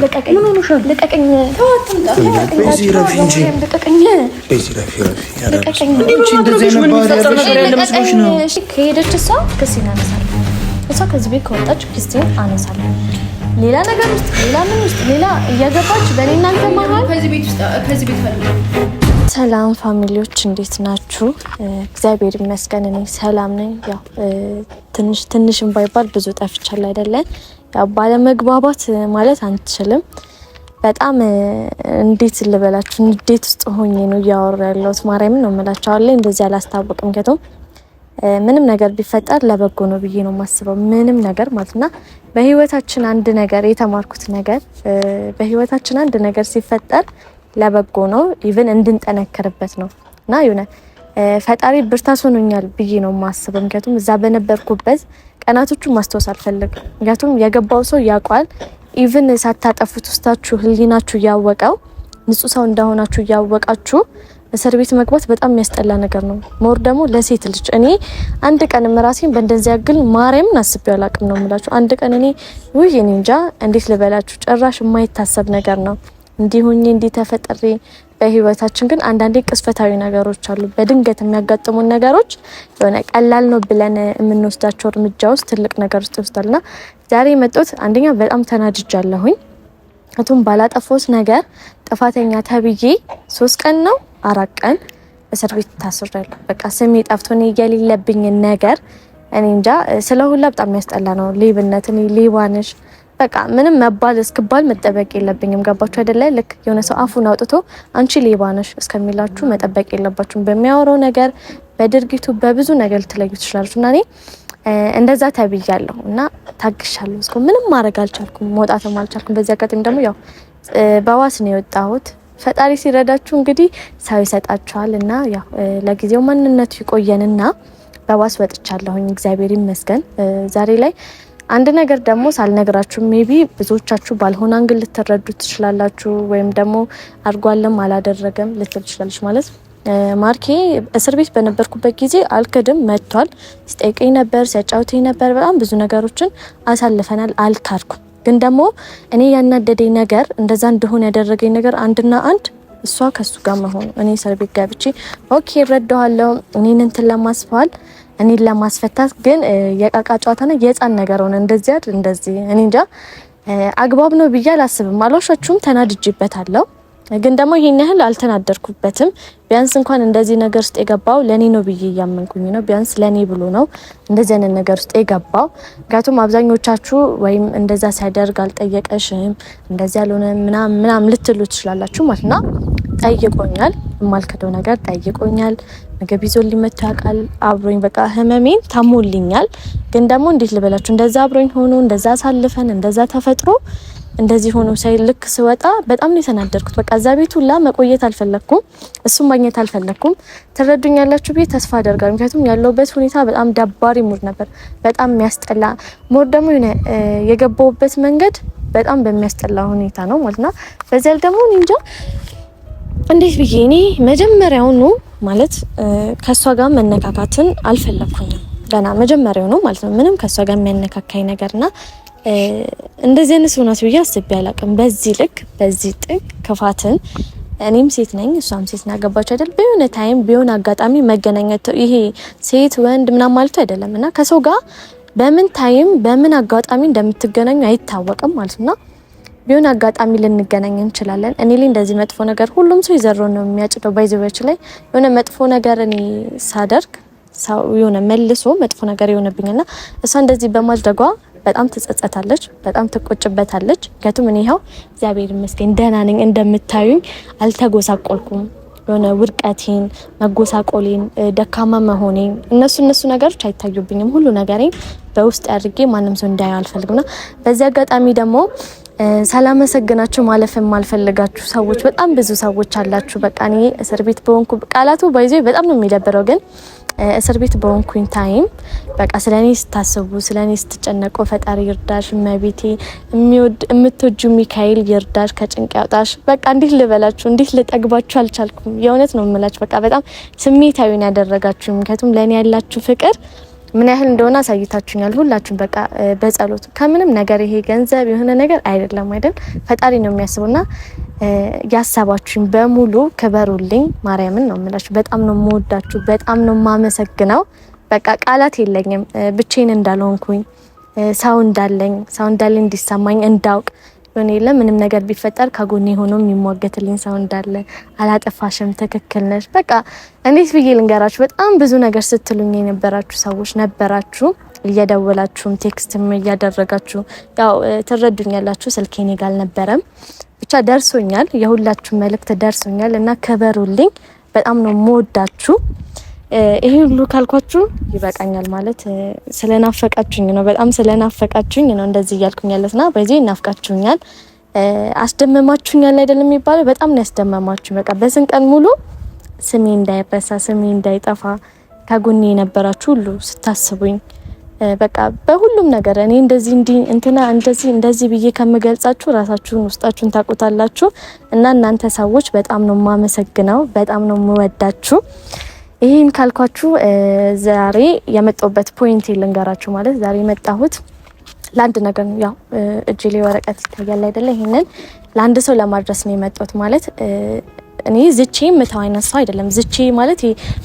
لقاكني ምን ሆነሽ ለቀቀኝ በዚህ ረፊ እንጂ ለቀቀኝ በዚህ ረፊ ለቀቀኝ እንጂ እንደዚህ ነገር ነው እሺ ከሄደች እሷ ክስ እናነሳለን እሷ ከዚህ ቤት ከወጣች ክስ አነሳለን ሌላ ነገር ውስጥ ሌላ ምን ውስጥ ሌላ እያገባች በእኔና አንተ መሀል ከዚህ ቤት ፈልጉ ሰላም ፋሚሊዎች እንዴት ናችሁ? እግዚአብሔር ይመስገን እኔ ሰላም ነኝ። ያው ትንሽም ባይባል ብዙ ጠፍቻለሁ አይደለ? ያው ባለመግባባት ማለት አንችልም። በጣም እንዴት ልበላችሁ እንዴት ውስጥ ሆኜ ነው ያወራ ያለሁት ማርያም ነው የምላችሁ አለ እንደዚህ አላስታወቅም ከቶም ምንም ነገር ቢፈጠር ለበጎ ነው ብዬ ነው የማስበው ምንም ነገር ማለትና በህይወታችን አንድ ነገር የተማርኩት ነገር በህይወታችን አንድ ነገር ሲፈጠር ለበጎ ነው ኢቭን እንድንጠነክርበት ነውና ይሁን ፈጣሪ ብርታት ሆኖኛል ብዬ ነው የማስበው ምክንያቱም እዛ በነበርኩበት ቀናቶቹ ማስተዋስ አልፈልግም ምክንያቱም የገባው ሰው ያቋል ኢቭን ሳታጠፉት ውስጣችሁ ህሊናችሁ ያወቀው ንጹህ ሰው እንደሆናችሁ ያወቃችሁ እስር ቤት መግባት በጣም የሚያስጠላ ነገር ነው ሞር ደግሞ ለሴት ልጅ እኔ አንድ ቀን ራሴን በእንደዚህ ያግል ማርያምን አስቤው አላቅም ነው የምላችሁ አንድ ቀን እኔ ውይ እኔ እንጃ እንዴት ልበላችሁ ጭራሽ የማይታሰብ ነገር ነው እንዲሁኝ እንዲተፈጠሪ በህይወታችን ግን አንዳንዴ ቅስፈታዊ ነገሮች አሉ በድንገት የሚያጋጥሙን ነገሮች የሆነ ቀላል ነው ብለን የምንወስዳቸው እርምጃዎች ትልቅ ነገር ውስጥ ይወስዳልና ዛሬ መጥቶት አንደኛ በጣም ተናድጃለሁኝ አቱም ባላጠፎስ ነገር ጥፋተኛ ተብዬ 3 ቀን ነው 4 ቀን እስር ቤት ታስሬያለሁ በቃ ስሜ ጠፍቶኝ የሌለብኝ ነገር እኔ እንጃ ስለሁላ በጣም የሚያስጠላ ነው ሌብነት እኔ ሌባነሽ በቃ ምንም መባል እስከባል መጠበቅ የለብኝም ገባችሁ አይደለ ልክ የሆነ ሰው አፉን አውጥቶ አንቺ ሌባ ነሽ እስከሚላችሁ መጠበቅ የለባችሁም በሚያወራው ነገር በድርጊቱ በብዙ ነገር ልትለዩ ትችላላችሁ እና እኔ እንደዛ ተብያለሁ እና ታግሻለሁ እስኮ ምንም ማድረግ አልቻልኩም መውጣትም አልቻልኩም በዚህ አጋጣሚ ደግሞ ያው በዋስ ነው የወጣሁት ፈጣሪ ሲረዳችሁ እንግዲህ ሰው ይሰጣችኋል እና ያው ለጊዜው ማንነቱ ይቆየንና በዋስ ወጥቻለሁኝ እግዚአብሔር ይመስገን ዛሬ ላይ አንድ ነገር ደግሞ ሳልነግራችሁ ሜቢ ብዙዎቻችሁ ባልሆነ አንግል ልትረዱ ትችላላችሁ ወይም ደግሞ አርጓለም አላደረገም ልትል ትችላላችሁ ማለት ማርኬ እስር ቤት በነበርኩበት ጊዜ አልከድም መጥቷል ሲጠይቀኝ ነበር ሲያጫውተኝ ነበር በጣም ብዙ ነገሮችን አሳልፈናል አልካድኩም ግን ደግሞ እኔ ያናደደኝ ነገር እንደዛ እንደሆነ ያደረገኝ ነገር አንድና አንድ እሷ ከሱ ጋር መሆኑ እኔ እስር ቤት ገብቼ ኦኬ ረዳዋለሁ እኔን እንትን ለማስፋል እኔ ለማስፈታት ግን የቃቃ ጨዋታና የጻን ነገር ሆነ እንደዚህ አይደል እንደዚህ እኔ እንጃ አግባብ ነው ብዬ አላስብም አላሻችሁም ተናድጄበታለሁ ግን ደግሞ ይሄን ያህል አልተናደርኩበትም ቢያንስ እንኳን እንደዚህ ነገር ውስጥ የገባው ለኔ ነው ብዬ ያመንኩኝ ነው ቢያንስ ለኔ ብሎ ነው እንደዚህ አይነት ነገር ውስጥ የገባው ጋቱም አብዛኞቻችሁ ወይም እንደዛ ሳይደርግ አልጠየቀሽም እንደዚህ ያልሆነ ምናም ልትሉ ትችላላችሁ ማለትና ጠይቆኛል የማልከደው ነገር ጠይቆኛል ምግብ ይዞ ሊመጣ ያቃል አብሮኝ በቃ ህመሜን ታሞልኛል ግን ደግሞ እንዴት ልበላችሁ እንደዛ አብሮኝ ሆኖ እንደዛ ሳልፈን እንደዛ ተፈጥሮ እንደዚህ ሆኖ ሳይልክ ስወጣ በጣም ነው የተናደርኩት በቃ እዛ ቤት ሁላ መቆየት አልፈለኩም እሱም ማግኘት አልፈለኩም ትረዱኛላችሁ ቤት ተስፋ አደርጋለሁ ምክንያቱም ያለውበት ሁኔታ በጣም ደባሪ ሙድ ነበር በጣም የሚያስጠላ ሞር ደግሞ የገባውበት መንገድ በጣም በሚያስጠላ ሁኔታ ነው ማለትና በዚያል ደግሞ እንጃ እንዴት ብዬ እኔ መጀመሪያውኑ ማለት ከሷ ጋር መነካካትን አልፈለኩኝም ገና መጀመሪያው ነው ማለት ነው ምንም ከሷ ጋር የሚያነካካኝ ነገርና እንደዚህ አይነት ሆናት ብዬ አስቤ አላቅም በዚህ ልክ በዚህ ጥግ ክፋትን እኔም ሴት ነኝ እሷም ሴት ናገባች አይደል በሆነ ታይም ቢሆን አጋጣሚ መገናኘት ይሄ ሴት ወንድ ምናምን ማለት አይደለምና ከሰው ጋር በምን ታይም በምን አጋጣሚ እንደምትገናኙ አይታወቅም ማለትና ቢሆን አጋጣሚ ልንገናኝ እንችላለን እኔ ላይ እንደዚህ መጥፎ ነገር ሁሉም ሰው ይዘረው ነው የሚያጭደው ባይዘዎች ላይ የሆነ መጥፎ ነገር እኔ ሳደርግ ሰው የሆነ መልሶ መጥፎ ነገር ይሆነብኝና እሷ እንደዚህ በማድረጓ በጣም ትጸጸታለች በጣም ትቆጭበታለች ምክንያቱም እኔ ይሄው እግዚአብሔር ይመስገን ደህና ነኝ እንደምታዩኝ አልተጎሳቆልኩም የሆነ ውድቀቴን መጎሳቆሌን ደካማ መሆኔን እነሱ ነገሮች አይታዩብኝም ሁሉ ነገሬን በውስጥ አድርጌ ማንም ሰው እንዳያው አልፈልግምና በዚህ አጋጣሚ ደግሞ ሰላመሰግናችሁ ማለፍም ማልፈልጋችሁ ሰዎች በጣም ብዙ ሰዎች አላችሁ በቃ እኔ እስር ቤት በሆንኩ ቃላቱ ባይዘይ በጣም ነው የሚደብረው ግን እስር ቤት በሆንኩኝ ታይም በቃ ስለኔ ስታስቡ ስለኔ ስትጨነቁ ፈጣሪ ይርዳሽ መቤቴ የምትወጁ ሚካኤል ይርዳሽ ከጭንቅ ያውጣሽ በቃ እንዴት ልበላችሁ እንዴት ልጠግባችሁ አልቻልኩም የእውነት ነው የምላችሁ በቃ በጣም ስሜታዊ ነው ያደረጋችሁ ምክንያቱም ለኔ ያላችሁ ፍቅር ምን ያህል እንደሆነ አሳይታችሁኛል ሁላችሁም። በቃ በጸሎት ከምንም ነገር ይሄ ገንዘብ የሆነ ነገር አይደለም አይደል? ፈጣሪ ነው የሚያስበውና ያሳባችሁኝ በሙሉ ክበሩልኝ። ማርያምን ነው የምላችሁ። በጣም ነው የምወዳችሁ፣ በጣም ነው የማመሰግነው። በቃ ቃላት የለኝም ብቻዬን እንዳልሆንኩኝ ሰው እንዳለኝ እንዲሰማኝ እንዳውቅ ሆነ የለም ምንም ነገር ቢፈጠር ከጎኔ ሆኖ የሚሟገትልኝ ሰው እንዳለ አላጠፋሽም፣ ትክክል ነሽ። በቃ እንዴት ብዬ ልንገራችሁ? በጣም ብዙ ነገር ስትሉኝ የነበራችሁ ሰዎች ነበራችሁ። እየደወላችሁም ቴክስትም እያደረጋችሁ ያው ትረዱኛላችሁ። ስልኬ እኔ ጋር አልነበረም። ብቻ ደርሶኛል፣ የሁላችሁ መልእክት ደርሶኛል እና ክበሩልኝ። በጣም ነው የምወዳችሁ። ይሄ ሁሉ ካልኳችሁ ይበቃኛል። ማለት ስለናፈቃችሁኝ ነው፣ በጣም ስለናፈቃችሁኝ ነው እንደዚህ እያልኩኝ ያለትና በዚህ እናፍቃችሁኛል፣ አስደመማችሁኛል አይደለም የሚባለው። በጣም ነው ያስደመማችሁ። በቃ በስንቀን ሙሉ ስሜ እንዳይረሳ፣ ስሜ እንዳይጠፋ ከጎኔ የነበራችሁ ሁሉ ስታስቡኝ በቃ በሁሉም ነገር እኔ እንደዚህ እንትና እንደዚህ ብዬ ከምገልጻችሁ ራሳችሁን ውስጣችሁን ታውቁታላችሁ። እና እናንተ ሰዎች በጣም ነው የማመሰግነው፣ በጣም ነው የምወዳችሁ። ይሄን ካልኳችሁ ዛሬ የመጣሁበት ፖይንት ልንገራችሁ። ማለት ዛሬ የመጣሁት ለአንድ ነገር ነው። ያው እጄ ላይ ወረቀት ይታያል አይደለ? ይሄንን ለአንድ ሰው ለማድረስ ነው የመጣሁት። ማለት እኔ ዝቼ ምታው አይነት ሰው አይደለም። ዝቼ ማለት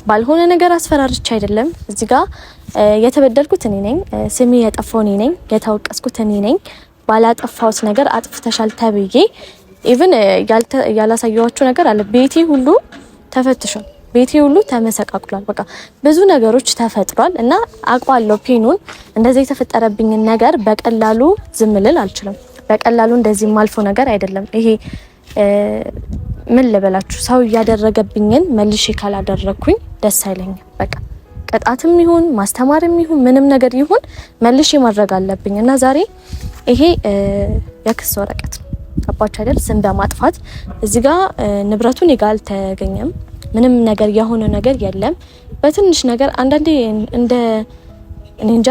ባልሆነ ነገር አስፈራርቼ አይደለም። እዚህ ጋር የተበደልኩት እኔ ነኝ፣ ስሜ የጠፋው እኔ ነኝ፣ የተወቀስኩት እኔ ነኝ። ባላጠፋውት ነገር አጥፍተሻል ተብዬ ኢቭን ያላሳየዋችሁ ነገር አለ። ቤቴ ሁሉ ተፈትሿል፣ ቤቴ ሁሉ ተመሰቃቅሏል። በቃ ብዙ ነገሮች ተፈጥሯል እና አውቃለሁ ፔኑን። እንደዚህ የተፈጠረብኝን ነገር በቀላሉ ዝም ልል አልችልም። በቀላሉ እንደዚህ ማልፎ ነገር አይደለም ይሄ። ምን ልበላችሁ፣ ሰው እያደረገብኝን መልሼ ካላደረኩኝ ደስ አይለኝም። በቃ ቅጣትም ይሁን ማስተማርም ይሁን ምንም ነገር ይሁን መልሼ ማድረግ አለብኝ እና ዛሬ ይሄ የክስ ወረቀት ገባችሁ አይደል? ስም በማጥፋት እዚህ ጋር ንብረቱን ይጋል አልተገኘም። ምንም ነገር የሆነ ነገር የለም። በትንሽ ነገር አንዳንዴ እንደ እኔ እንጃ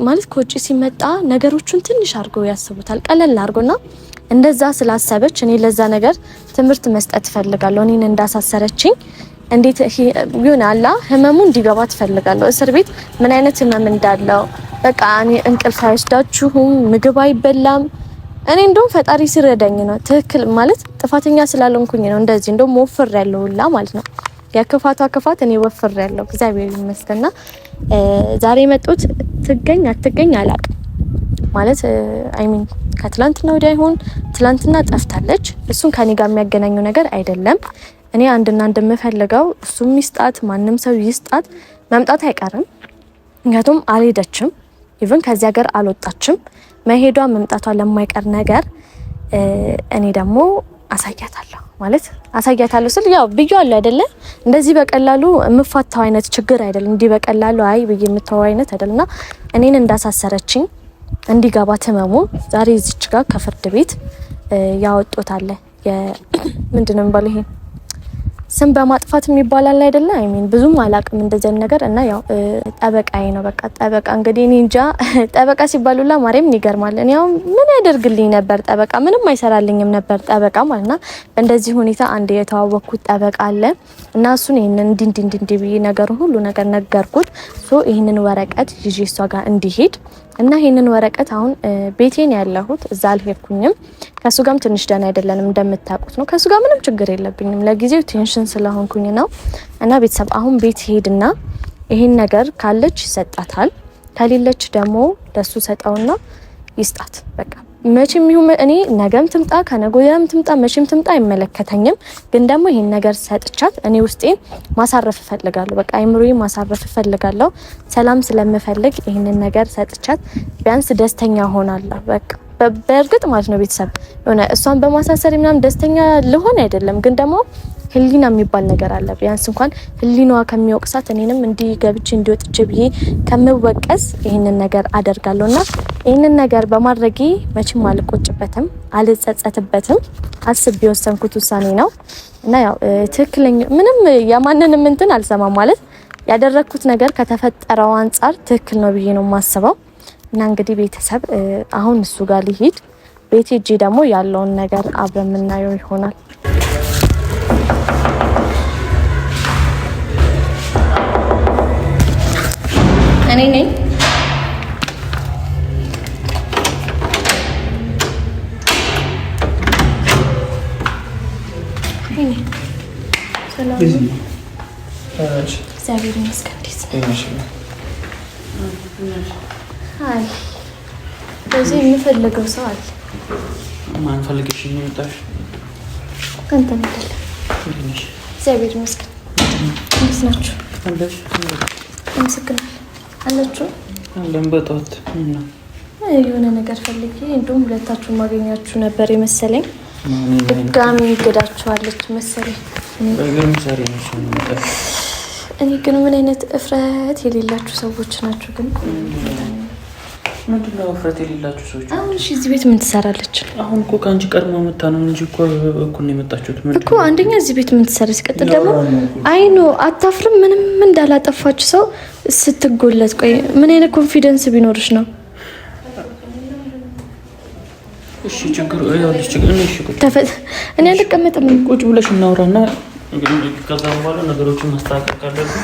ማለት ከውጪ ሲመጣ ነገሮቹን ትንሽ አድርገው ያስቡታል፣ ቀለል አድርጎና እንደዛ ስላሰበች እኔ ለዛ ነገር ትምህርት መስጠት ፈልጋለሁ። እኔን እንዳሳሰረችኝ እንዴት ይሁን አላ ህመሙ እንዲገባ ትፈልጋለሁ። እስር ቤት ምን አይነት ህመም እንዳለው በቃ እኔ እንቅልፍ አይወስዳችሁም፣ ምግብ አይበላም። እኔ እንደውም ፈጣሪ ሲረዳኝ ነው ትክክል ማለት ጥፋተኛ ስላልሆንኩኝ ነው እንደዚህ እንደውም ወፍር ያለው ሁላ ማለት ነው። የክፋቷ ክፋት እኔ ወፍር ያለው እግዚአብሔር ይመስገንና ዛሬ መጡት ትገኝ አትገኝ አላውቅም። ማለት አይሚን ከትላንትና ወዲያ ይሁን ትላንትና ጠፍታለች። እሱን ከኔ ጋር የሚያገናኘው ነገር አይደለም። እኔ አንድና አንድ የምፈልገው እሱም ይስጣት ማንም ሰው ይስጣት፣ መምጣት አይቀርም። ምክንያቱም አልሄደችም፣ ኢቭን ከዚህ ሀገር አልወጣችም። መሄዷ መምጣቷ ለማይቀር ነገር እኔ ደግሞ አሳያታለሁ። ማለት አሳያታለሁ ስል ያው ብዬዋለሁ አይደለ? እንደዚህ በቀላሉ የምፋታው አይነት ችግር አይደለም። እንዲህ በቀላሉ አይ ብዬ የምተው አይነት አይደልና እኔን እንዳሳሰረችኝ እንዲገባ ህመሙ ዛሬ እዚች ጋር ከፍርድ ቤት ያወጡታል። ምንድነው የሚባለው ይሄ ስም በማጥፋት የሚባላል አይደለ? አይሚን ብዙም አላቅም እንደዚህ ነገር እና ያው ጠበቃዬ ነው። በቃ ጠበቃ እንግዲህ እኔ እንጃ ጠበቃ ሲባሉላ ማርያም ይገርማል። እኔ ያው ምን ያደርግልኝ ነበር ጠበቃ? ምንም አይሰራልኝም ነበር ጠበቃ ማለትና በእንደዚህ ሁኔታ አንድ የተዋወቅኩት ጠበቃ አለ እና እሱን ይሄንን እንዲ ብዬ ነገሩን ሁሉ ነገር ነገርኩት። ሶ ይሄንን ወረቀት ይዤ እሷ ጋር እንዲሄድ እና ይሄንን ወረቀት አሁን ቤቴን ያለሁት እዛ አልሄድኩኝም። ከሱ ጋርም ትንሽ ደህና አይደለንም እንደምታውቁት ነው። ከሱ ጋር ምንም ችግር የለብኝም። ለጊዜው ቴንሽን ስለሆንኩኝ ነው። እና ቤተሰብ አሁን ቤት ሄድና ይሄን ነገር ካለች ይሰጣታል፣ ከሌለች ደግሞ ለሱ ሰጣውና ይስጣት። በቃ መቼም ይሁን እኔ ነገም ትምጣ ከነገወዲያም ትምጣ መቼም ትምጣ አይመለከተኝም። ግን ደግሞ ይሄን ነገር ሰጥቻት እኔ ውስጤን ማሳረፍ እፈልጋለሁ። በቃ አይምሮዬ ማሳረፍ እፈልጋለሁ። ሰላም ስለምፈልግ ይሄንን ነገር ሰጥቻት ቢያንስ ደስተኛ ሆናለሁ። በቃ በእርግጥ ማለት ነው ቤተሰብ ሆነ እሷን በማሳሰር ምናምን ደስተኛ ልሆን አይደለም፣ ግን ደግሞ ህሊና የሚባል ነገር አለ። ቢያንስ እንኳን ህሊናዋ ከሚወቅሳት እኔንም እንዲገብቼ እንዲወጥቼ ብዬ ከምወቀስ ይሄንን ነገር አደርጋለሁና ይሄንን ነገር በማድረጌ መቼም አልቆጭበትም፣ አልጸጸትበትም። አስቤ የወሰንኩት ውሳኔ ነው እና ያው ትክክለኛ ምንም የማንንም እንትን አልሰማም። ማለት ያደረኩት ነገር ከተፈጠረው አንጻር ትክክል ነው ብዬ ነው የማስበው። እና እንግዲህ ቤተሰብ አሁን እሱ ጋር ልሂድ። ቤት ሄጄ ደግሞ ያለውን ነገር አብረን የምናየው ይሆናል። እኔ እኔ ነኝ። ሰላም እግዚአብሔር ይመስገን። አይ በዚህ የምፈልገው ሰው አለ። ማን ፈልገሽ ነው የመጣሽ? አንተ አይደለም። እግዚአብሔር ይመስገን። እንዴት ናችሁ? አለሽ? አመሰግናለሁ። አላችሁ? አለም በጠዋት እና የሆነ ነገር ፈልጌ እንደውም ሁለታችሁን ማገኛችሁ ነበር የመሰለኝ። ድጋሚ ገዳችኋለች መሰለኝ። በግርም ሰሪ ነሽ ነው። እኔ ግን ምን አይነት እፍረት የሌላችሁ ሰዎች ናችሁ ግን? ምንድነው እፍረት የሌላችሁ ሰዎች? አሁን እሺ እዚህ ቤት ምን ትሰራለች? አሁን እኮ ከአንቺ ቀድማ መጣ ነው እንጂ እኮ ነው የመጣችሁት። ምንድነው እኮ አንደኛ እዚህ ቤት ምን ትሰራ፣ ሲቀጥል ደግሞ አይኖ አታፍርም? ምንም እንዳላጠፋች ሰው ስትጎለት። ቆይ ምን አይነት ኮንፊደንስ ቢኖርሽ ነው? እሺ ችግሩ አይወልሽ ችግር ነው። እሺ እኔ አልቀመጥም። ቁጭ ብለሽ እናውራና እንግዲህ ከዛ በኋላ ነገሮችን ማስተካከል ካለብን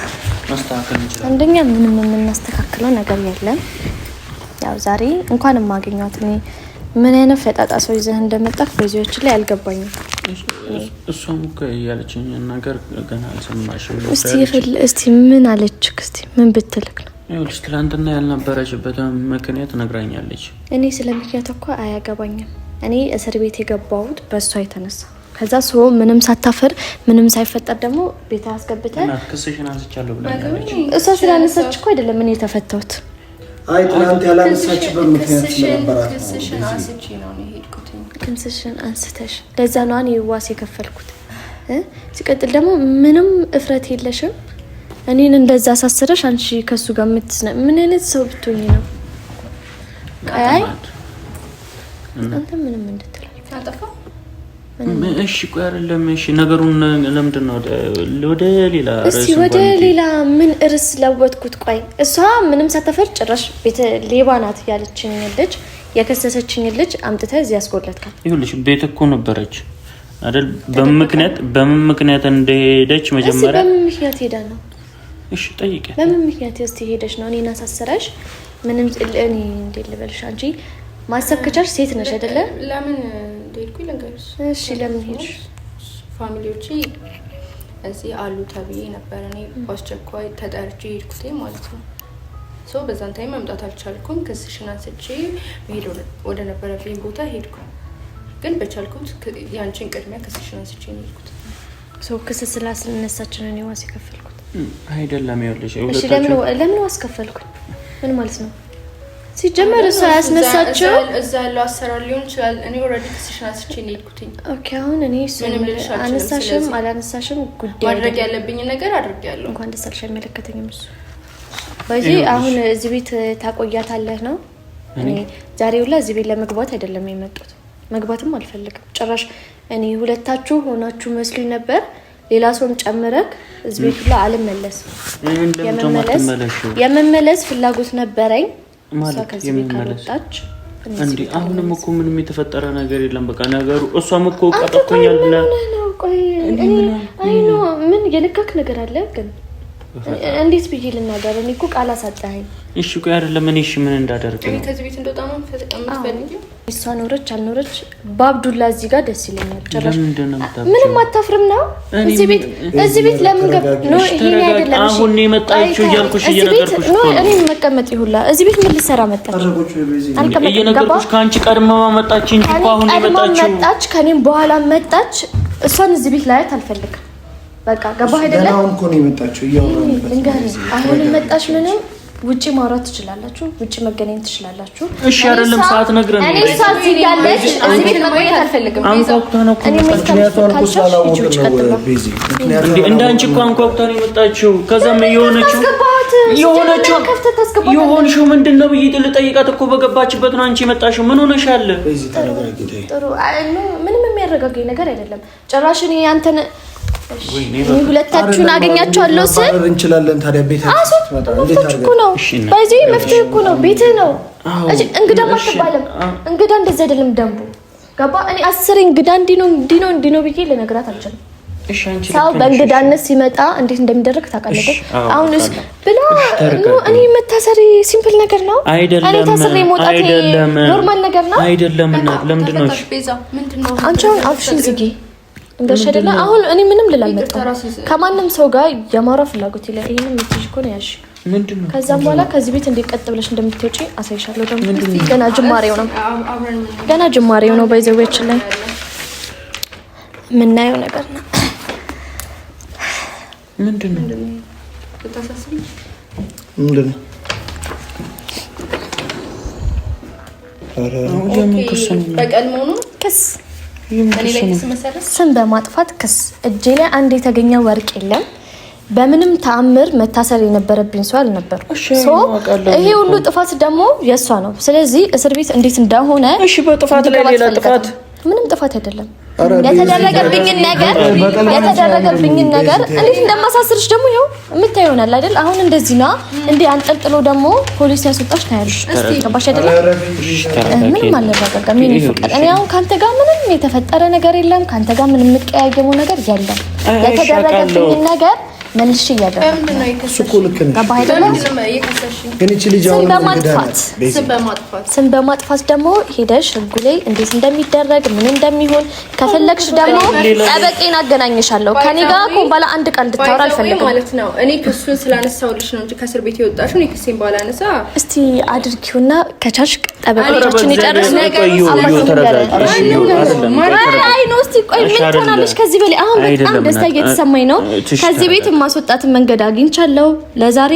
ማስተካከል እንችላለን። አንደኛ ምንም የምናስተካክለው ነገር የለም። ያው ዛሬ እንኳን ማገኛት እኔ ምን አይነት ፈጣጣ ሰው ይዘህ እንደመጣህ በዚህዎች ላይ አልገባኝም። እሷም እኮ ያለችኝ ነገር ገና አልሰማሽም። እስቲ ምን አለች? እስቲ ምን ብትልክ ነው? ይኸውልሽ ትላንትና ያልነበረችበት ምክንያት ነግራኛለች። እኔ ስለ ምክንያት እኮ አያገባኝም። እኔ እስር ቤት የገባሁት በእሷ የተነሳ ከዛ ሰው ምንም ሳታፈር ምንም ሳይፈጠር ደግሞ ቤት አስገብተን ክስሽን አንስቻለሁ ብላለች። እሷ ስላነሳች እኮ አይደለም እኔ የተፈታሁት። አይ ትናንት ያላነሳችበት ምክንያት ስለነበራት ክስሽን አንስቼ ነው የሄድኩት። ክስሽን አንስተሽ ለዛ ነው እኔ ዋስ የከፈልኩት። ሲቀጥል ደግሞ ምንም እፍረት የለሽም። እኔን እንደዛ አሳስረሽ አንቺ ከሱ ጋር የምትስነ ምን አይነት ሰው ብትሆኚ ነው? አይ አንተ ምንም እንድትላል አጠፋ። እሺ ቆይ አይደለም። እሺ ነገሩን ለምንድን ነው ወደ ሌላ እሺ ወደ ሌላ ምን እርስ ለወጥኩት? ቆይ እሷ ምንም ሳታፈር ጭራሽ ቤት ሌባ ናት ያለችኝ ልጅ የከሰሰችኝ ልጅ አምጥተ እዚህ ያስጎለትካል። ይኸውልሽ ቤት እኮ ነበረች አይደል? በምን ምክንያት እንደሄደች መጀመሪያ በምን ምክንያት ሄዳ ነው? እሺ ጠይቄ በምን ምክንያት ሄደች ነው? እኔን አሳሰረሽ ምንም እኔ እንዴት ልበልሽ? አንቺ ማሰብ ከቻልሽ ሴት ነሽ አይደለ? ለምን እንደሄድኩኝ ልንገርሽ። እሺ ለምን ሄድሽ? ፋሚሊዎቼ እዚህ አሉ ተብዬ ነበር። እኔ በአስቸኳይ ተጠርቼ ሄድኩት ማለት ነው። ሶ በዛን ታይም መምጣት አልቻልኩም። ክስሽን አንስቼ መሄድ ወደ ነበረብኝ ቦታ ሄድኩ። ግን በቻልኩት ያንቺን ቅድሚያ ክስሽን አንስቼ ነው ሄድኩት። ሶ ክስ ስላስነሳችን ነው ዋስ የከፈልኩት አይደለም። ይኸውልሽ እሺ ለምን ዋስ ከፈልኩኝ? ምን ማለት ነው? ሲጀመር እሷ ያስነሳቸው እዛ ያለው አሰራር ሊሆን ይችላል። እኔ ኦልሬዲ ክስሽን አንስቼ ነው ሄድኩት። ኦኬ አሁን እኔ አነሳሽም አላነሳሽም ጉዳይ ማድረግ ያለብኝ ነገር አድርጌያለሁ። እንኳን ደስ አለሽ። አይመለከተኝም እሱ። በዚህ አሁን እዚህ ቤት ታቆያታለህ ነው። እኔ ዛሬ ሁላ እዚህ ቤት ለመግባት አይደለም የመጣሁት። መግባትም አልፈልግም ጭራሽ። እኔ ሁለታችሁ ሆናችሁ መስሎኝ ነበር። ሌላ ሰውም ጨምረክ እዚህ ቤት ሁላ አልመለስም። የመመለስ ፍላጎት ነበረኝ ማለት የመመለስታች እንዴ። አሁንም እኮ ምንም የተፈጠረ ነገር የለም። በቃ ነገሩ እሷም እኮ ቀጠቆኛል ነው። ቆይ አይ ነው ምን የልካክ ነገር አለ ግን እንዴት ብዬ ልናገር? እኔ እኮ ቃል አሳጣኸኝ። እሺ ቆይ አይደለም እኔ እሺ ምን እንዳደርግ ነው? ከዚህ ቤት እንደወጣ ነው የምትፈልጊው? እሷ ኖረች አልኖረች በአብዱላ እዚህ ጋር ደስ ይለኛል። ጭራሽ ምንም አታፍርም ነው እዚህ ቤት ለምን ገብ ነው? ይሄ አይደለም። አሁን ነው የመጣችው እያልኩሽ እየነገርኩሽ ነው። እኔ መቀመጥ ይሁላ እዚህ ቤት ምን ልሰራ መጣች? እየነገርኩሽ ከአንቺ ቀድማ መጣች እንጂ እኮ አሁን ነው የመጣችው። መጣች ከኔም በኋላ መጣች። እሷን እዚህ ቤት ላያት አልፈልግም። በቃ ገባህ አይደለ? አሁን እኮ ነው የመጣችው። አሁን መጣች። ምንም ውጪ ማውራት ትችላላችሁ፣ ውጪ መገናኘት ትችላላችሁ። እሺ አይደለም ሰዓት ነግረን እኔ ሰዓት ያለች እዚህ ቤት መቆየት አልፈልግም። አንኳኩታ ነው እኮ ምክንያቱም እኮ ስላላወቅን ነው ቤዚ። እንደ አንቺ እኮ አንኳኩታ ነው የመጣችው። ከዛም የሆነችው የሆንሽው ምንድን ነው ብዬ ልጠይቃት እኮ በገባችበት ነው አንቺ የመጣሽው። ምን ሆነሻል? ቤዚ ተረጋጊ። ጥሩ ምንም የሚያረጋጋኝ ነገር አይደለም ጭራሽ። እኔ አንተን ሁለታችሁን አገኛቸዋለሁ ስል እንችላለን። ታዲያ ቤታችን ትመጣ እንዴት አድርገን ነው? በዚህ መፍትሄ እኮ ነው። ቤት ነው እንግዳ ማትባለም። እንግዳ እንደዚህ አይደለም ደንቡ። ገባ? እኔ 10 እንግዳ እንዲህ ነው ብዬ ልነግራት አልችልም። ሰው በእንግዳነት ሲመጣ እንዴት እንደሚደረግ ታውቃለህ? አሁንስ ብላ እኔ መታሰሪ ሲምፕል ነገር ነው። እኔ ታስሬ መውጣቴ ኖርማል ነገር ነው አይደለም። እና ለምንድን ነው አንቺ አሁን አፍሽን ዝጊ እንደሸደለ አሁን እኔ ምንም ልላልመጣው ከማንም ሰው ጋር የማውራት ፍላጎት የለም። ይሄንን ምትሽ እኮ ነው ያሽ ምንድነው? ከዛም በኋላ ከዚህ ቤት እንዲቀጥ ብለሽ እንደምትወጪ አሳይሻለሁ። ደግሞ ገና ጅማሬው ነው ባይዘዌችን ላይ ምናየው ነገር ነው። ምንድነው? ስም በማጥፋት ክስ እጄ ላይ አንድ የተገኘ ወርቅ የለም። በምንም ተአምር መታሰር የነበረብኝ ሰው አልነበርኩም። ይሄ ሁሉ ጥፋት ደግሞ የሷ ነው። ስለዚህ እስር ቤት እንዴት እንደሆነ እሺ፣ በጥፋት ላይ ሌላ ጥፋት ምንም ጥፋት አይደለም። የተደረገብኝን ነገር እንዴት እንደማሳስርሽ ደግሞ ይኸው የምታይ ይሆናል አይደል? አሁን እንደዚህ ና እንዴ አንጠልጥሎ ደግሞ ፖሊስ ያስወጣሽ ታያለሽ። እስቲ ገባሽ አይደል? ምንም አልረጋጋም። ምን ይፈቀድ? እኔ አሁን ካንተ ጋር ምንም የተፈጠረ ነገር የለም። ካንተ ጋር ምንም የምቀያየመው ነገር የለም። የተደረገብኝን ነገር መልሽ ያደረገ እሱ እኮ ልክ ነሽ። ግን እቺ ልጅ አሁን ስም በማጥፋት ደግሞ ሄደሽ ህጉ ላይ እንዴት እንደሚደረግ ምን እንደሚሆን ከፈለግሽ ደግሞ ጠበቄን አገናኝሻለሁ። ከኔ ጋር ኮምባላ አንድ ቀን እንድታወራ አልፈልግም ማለት ነው። እኔ ክሱን ስላነሳውልሽ ነው እንጂ ከእስር ቤት የወጣሽው እኔ ክሴን ባላነሳ እስቲ አድርጊውና ከቻልሽ ጠበቆቻችን ይጨርስ ነገር አይ ነው። እስቲ ቆይ ምን ትሆናለሽ ከዚህ በላይ? አሁን በጣም ደስታ እየተሰማኝ ነው። ከዚህ ቤት ማስወጣትን መንገድ አግኝቻለሁ። ለዛሬ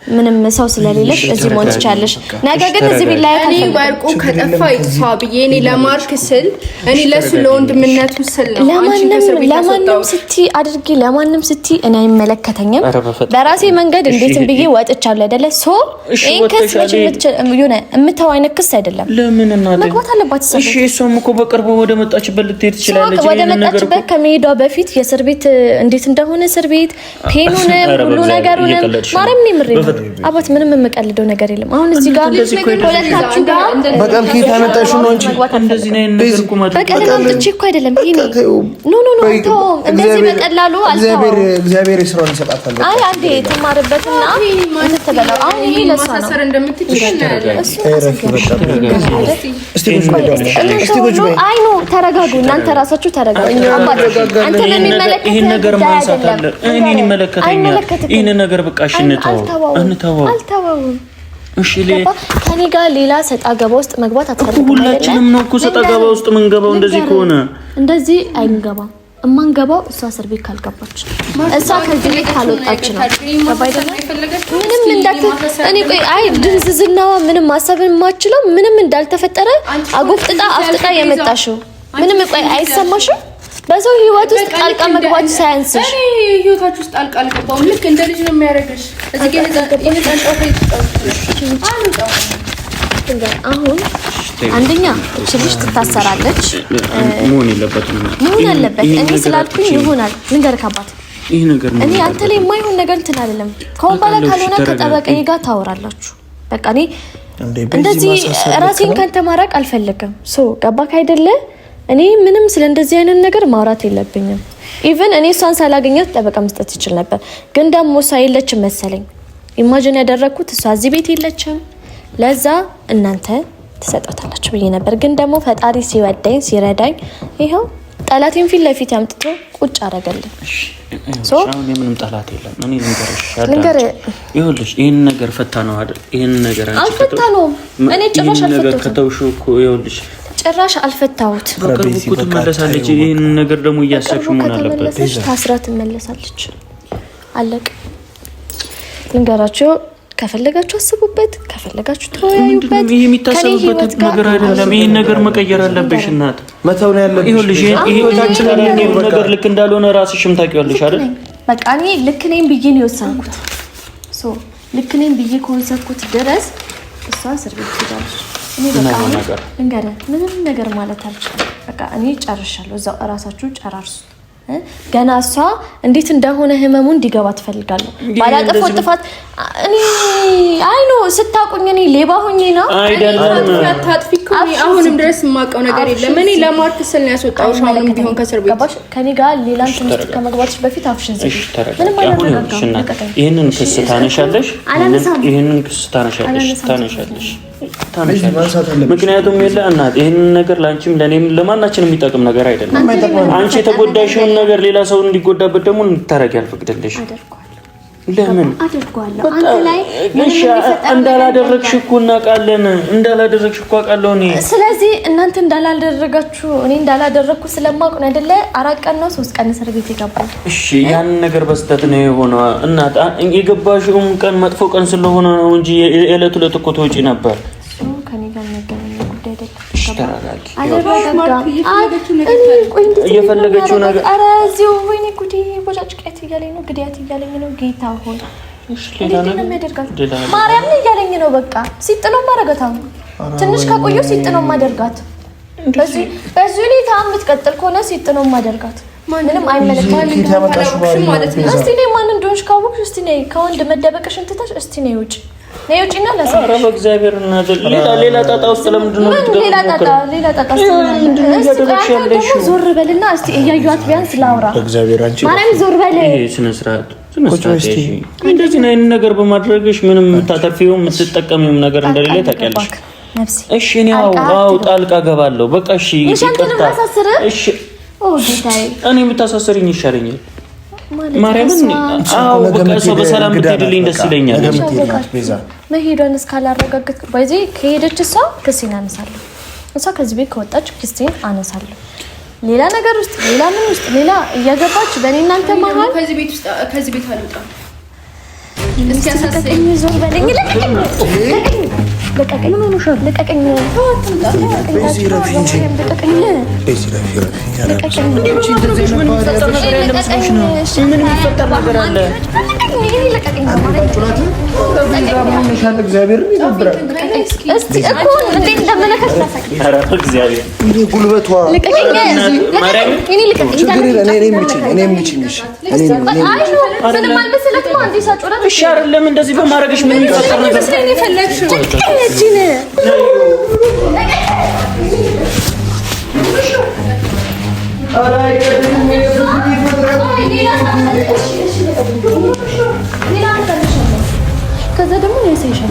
ምንም ሰው ስለሌለሽ እዚህ ሞት ይቻለሽ። ነገ ግን እዚህ ቢላይ እኔ ወርቁ ከጠፋ ይጥፋ ብዬ እኔ ለማርክ ስል እኔ ለሱ ለወንድምነቱ ስል ነው ለማንም ስቲ አድርጊ ለማንም ስቲ እኔ አይመለከተኝም። በራሴ መንገድ እንዴትም ብዬ ወጥቻለሁ አይደለ? ሶ ይሄን ክስ የሆነ የምታው አይነት ክስ አይደለም። ለምን እናት መግባት አለባት? እሺ እሷም እኮ በቅርቡ ወደ መጣችበት ልትሄድ ትችላለች። ወደ መጣችበት ከመሄዷ በፊት የእስር ቤት እንዴት እንደሆነ እስር ቤት ፔኑን ሁሉ ነገሩን ማረም ነው ምሬ አባት ምንም የምቀልደው ነገር የለም። አሁን እዚህ ጋር ሁለታችሁ ጋር በቀል ከየት አመጣሽው ነው እንጂ እንደዚህ ነው ነገር ቁማት በቀል አምጥቼ እኮ አይደለም። ይሄ ኖ እንደዚህ በቀላሉ አልተው እግዚአብሔር ይስራውን ይሰጣታል። አይ አንዴ ተማርበትና እንተበላው። አሁን ይሄ ለሷ ነው ማሳሰር እንደምትችል አይ ኖ ተረጋጉ፣ እናንተ ራሳችሁ ተረጋጉ። አባት አንተ በሚመለከት ይሄን ነገር ማንሳት አለ። እኔን ይመለከተኛል። ይሄን ነገር በቃ አልተዋውም። እሺ ከኔ ጋር ሌላ ሰጣ ገባ ውስጥ መግባት አትፈልግም? ሁላችንም ነው እኮ ሰጣ ገባ ውስጥ የምንገባው። እንደዚህ ከሆነ እንደዚህ አይንገባም። እማንገባው እሷ እስር ቤት ካልገባች እሷ ከዚህ ቤት ካልወጣች ነው። ምንም እኔ ቆይ አይ ድንዝዝናዋ ምንም ማሰብ የማችለው ምንም እንዳልተፈጠረ አጎፍጥጣ አፍጥጣ የመጣሽው ምንም ቆይ አይሰማሽም? በሰው ህይወት ውስጥ ጣልቃ መግባት ሳያንስሽ እኔ ህይወታችሁ ውስጥ ጣልቃ አልገባሁም። ልክ እንደ ልጅ ነው የሚያደርግሽ። እዚህ ጋር አሁን አንደኛ እቺ ልጅ ትታሰራለች። መሆን የለበትም መሆን አለበት። እኔ ስላልኩኝ ይሆናል። ልንገርህ አባት ይሄ ነገር እኔ አንተ ላይ የማይሆን ነገር እንትን አይደለም። ከወንባላ ካልሆነ ከጠበቀኝ ጋር ታወራላችሁ። በቃ እኔ እንደዚህ ራሴን ካንተ ማራቅ አልፈልግም። ሶ ገባክ አይደለ? እኔ ምንም ስለ እንደዚህ አይነት ነገር ማውራት የለብኝም። ኢቭን እኔ እሷን ሳላገኛት ጠበቃ መስጠት ይችል ነበር፣ ግን ደግሞ እሷ የለችም መሰለኝ። ኢማጂን ያደረኩት እሷ እዚህ ቤት የለችም፣ ለዛ እናንተ ትሰጣታላችሁ ብዬ ነበር። ግን ደግሞ ፈጣሪ ሲወደኝ ሲረዳኝ ይኸው ጠላቴን ፊት ለፊት ያምጥቶ ቁጭ አደረገልኝ። ሶ ምንም ጠላት የለም። እኔ ልንገርሽ ይኸውልሽ ይሄን ነገር ፈታ ነው አይደል? ይሄን ነገር አልፈታ ነው። እኔ ጭራሽ አልፈታሁትም። ከተውሽው እኮ ይኸውልሽ ጭራሽ አልፈታሁት። በቅርቡ እኮ ትመለሳለች። ይሄን ነገር ደግሞ እያሰብሽ መሆን አለበት። ታስራ ትመለሳለች። አለቅ ልንገራችሁ፣ ከፈለጋችሁ አስቡበት፣ ከፈለጋችሁ ተወያዩበት። ይሄ የሚታሰቡበት ነገር አይደለም። ይሄን ነገር መቀየር አለብሽ እናት፣ መተው ነው ያለብሽ። ይኸውልሽ ይሄታችን ላይ ነገር ልክ እንዳልሆነ ራስሽም ታውቂዋለሽ አይደል? በቃ እኔ ልክ ነኝ ብዬ ነው የወሰንኩት። ሶ ልክ ነኝ ብዬ ከወሰንኩት ድረስ እሷ እስር ቤት ትሄዳለች። እኔ በቃ ልንገርህ ምንም ነገር ማለት አልችልም። በቃ እኔ ጨርሻለሁ። እዛው እራሳችሁ ጨራርሱ። ገና እሷ እንዴት እንደሆነ ህመሙ እንዲገባ ትፈልጋለሁ። ባላጠፋው ጥፋት እኔ አይ ነው ስታቁኝ እኔ ሌባ ሆኜ ነው አይደለም። ታጥፊ አሁንም ድረስ የማውቀው ነገር የለም። እኔ ለማርክ ስል ነው ያስወጣው። አሁንም ቢሆን ከእስር ቤት ገባሽ? ከኔ ጋር ሌላን ትምህርት ከመግባትሽ በፊት አፍሽን ዝጊ። ምንም አይደረጋም። ይሄንን ክስ ታነሻለሽ። ይሄንን ክስ ታነሻለሽ። ምክንያቱም የለ እናት ይሄንን ነገር ላንቺም ለኔም ለማናችንም የሚጠቅም ነገር አይደለም። አንቺ የተጎዳሽውን ነገር ሌላ ሰው እንዲጎዳበት ደግሞ እንድታረጊ አልፈቅድልሽ። ለምን አድርጓለሁ? አንተ ላይ እንዳላደረግሽ እኮ እናውቃለን። እንዳላደረግሽ እኮ አውቃለሁ እኔ። ስለዚህ እናንተ እንዳላደረጋችሁ እኔ እንዳላደረግኩ ስለማውቅ ነው አይደለ? 4 ቀን ነው 3 ቀን እስር ቤት የገባው። እሺ ያን ነገር በስተት ነው የሆነው እናት። የገባሽው ቀን መጥፎ ቀን ስለሆነ ነው እንጂ የዕለት ዕለት እኮ ተወጪ ነበር። ከኔ ጋር መገናኛ ጉዳይ አይደለም። እሺ ተረጋጊ። እየፈለገችው ነገር ኧረ እዚሁ ወይኔ ጉዴ ቦጫጭቀት እያለኝ ነው፣ ግዳያት እያለኝ ነው። ጌታ ሆይ እንዴት ነው የሚያደርጋት? ማርያምን እያለኝ ነው። በቃ ሲጥ ነው ማረጋት። ትንሽ ከቆየሁ ሲጥ ነው ማደርጋት። በዚህ ሁኔታ የምትቀጥል ከሆነ ሲጥ ነው ማደርጋት። ምንም አይመለከትም ማለት ነው። እስቲ ነይ ማን እንደሆንሽ ካወቅሽ እስቲ ነይ። ከወንድ መደበቅሽን ትተሽ እስቲ ነይ ውጭ ነይ ውጭና ለሰው ኧረ በእግዚአብሔር እና ሌላ ጣጣ ውስጥ ለምንድን ነው ሌላ ጣጣ ዞር በልና እስቲ እያዩት ቢያንስ ላውራ። በእግዚአብሔር አንቺ ማርያም ዞር በል። ይሄ ስነ ስርዓት እንደዚህ አይነት ነገር በማድረግሽ ምንም የምታተርፊው የምትጠቀሚው ነገር እንደሌለ ታውቂያለሽ። እሺ እኔ አዎ ጣልቃ ገባለሁ። በቃ እሺ ይቅርታ። እሺ እኔ የምታሳስሪኝ ይሻለኛል። ማርያምን አዎ በቃ ሰው በሰላም ብትሄድልኝ ደስ ይለኛል። መሄዷን እስካላረጋግጥ በዚህ ከሄደች እሷ ክሴን አነሳለሁ። እሷ ከዚህ ቤት ከወጣች ክሴን አነሳለሁ። ሌላ ነገር ውስጥ ሌላ ምን ውስጥ ሌላ እያገባች በእኔ እናንተ መሀል ከዚህ ቤት አልወጣም። እስኪ አሳስረኝ። ዞር በለኝ። ልቀቀኝ። ምን ሆነሽ? ልቀቀኝ። ለምን እንደዚህ በማድረግሽ ምን ይፈጠር ነበር? ከዛ ደግሞ ያሳይሻል።